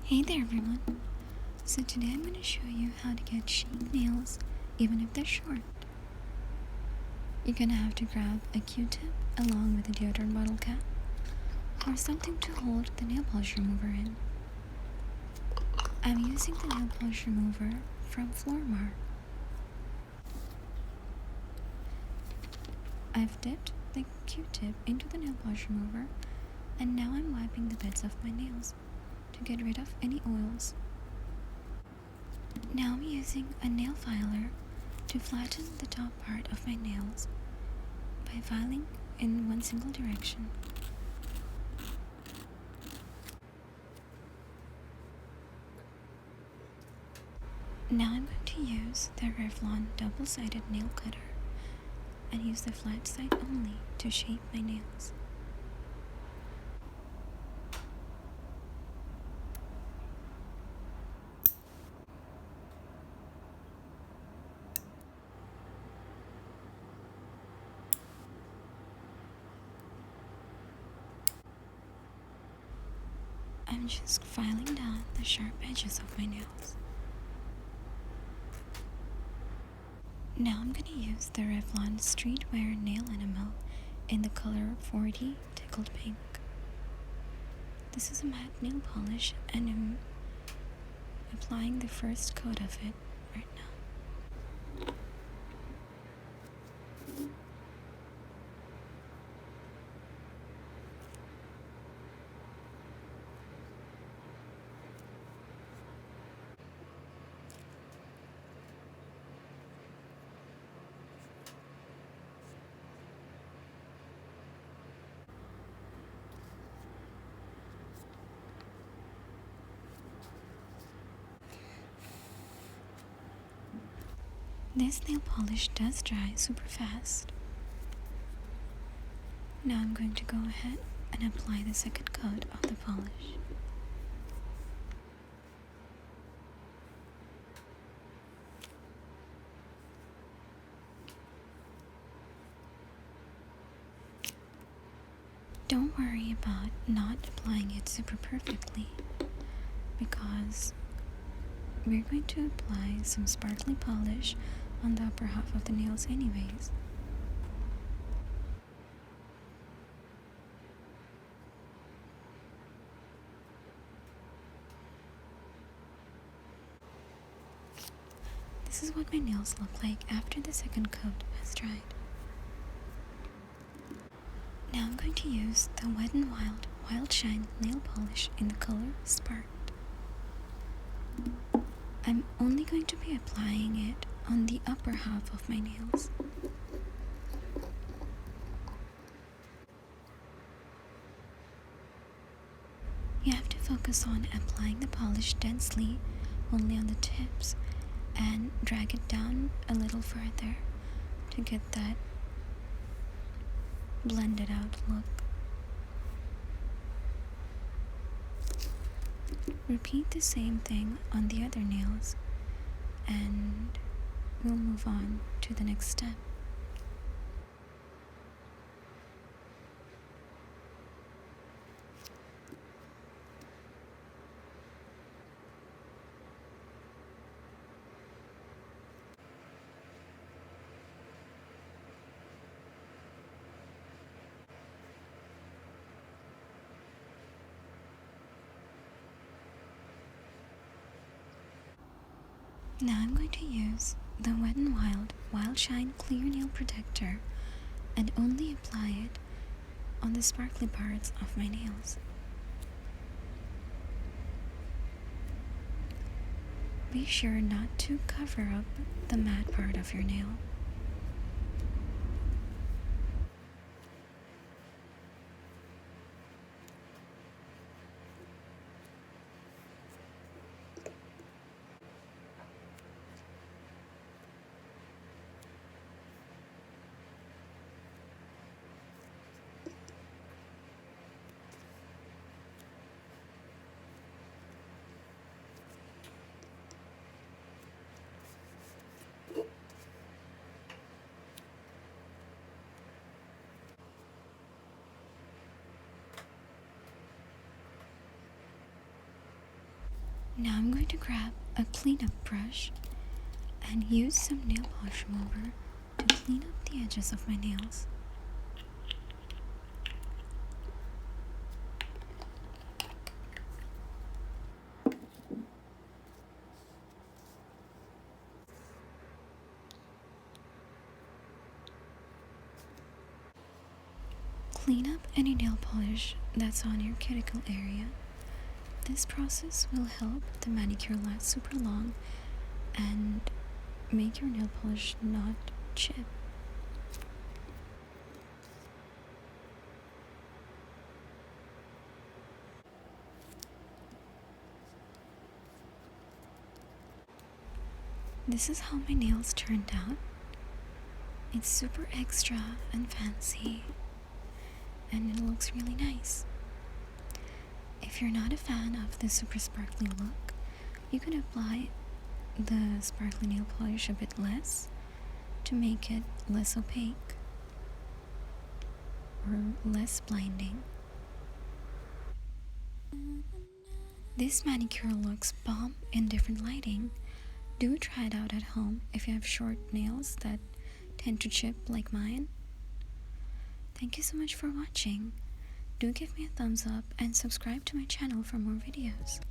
Hey there everyone! So today I'm going to show you how to get chic nails even if they're short. You're going to have to grab a Q-tip along with a deodorant bottle cap or something to hold the nail polish remover in. I'm using the nail polish remover from Flormar. I've dipped the Q-tip into the nail polish remover and now I'm wiping the beds of my nails to get rid of any oils. Now I'm using a nail filer to flatten the top part of my nails by filing in one single direction. Now I'm going to use the Revlon double-sided nail cutter and use the flat side only to shape my nails. I'm just filing down the sharp edges of my nails. Now I'm going to use the Revlon Streetwear Nail Enamel in the color 40 Tickled Pink. This is a matte nail polish and I'm applying the first coat of it right now. This nail polish does dry super fast. Now I'm going to go ahead and apply the second coat of the polish. Don't worry about not applying it super perfectly because we're going to apply some sparkly polish on the upper half of the nails anyways. This is what my nails look like after the second coat has dried. Now I'm going to use the Wet n Wild Wildshine nail polish in the color Sparked. I'm only going to be applying it on the upper half of my nails. You have to focus on applying the polish densely only on the tips and drag it down a little further to get that blended out look. Repeat the same thing on the other nails and we'll move on to the next step. Now I'm going to use the Wet n Wild Wildshine Clear Nail Protector and only apply it on the sparkly parts of my nails. Be sure not to cover up the matte part of your nail. Now I'm going to grab a cleanup brush and use some nail polish remover to clean up the edges of my nails. Clean up any nail polish that's on your cuticle area. This process will help the manicure last super long and make your nail polish not chip. This is how my nails turned out. It's super extra and fancy, and it looks really nice. If you're not a fan of the super sparkly look, you can apply the sparkly nail polish a bit less to make it less opaque or less blinding. This manicure looks bomb in different lighting. Do try it out at home if you have short nails that tend to chip like mine. Thank you so much for watching. Do give me a thumbs up and subscribe to my channel for more videos.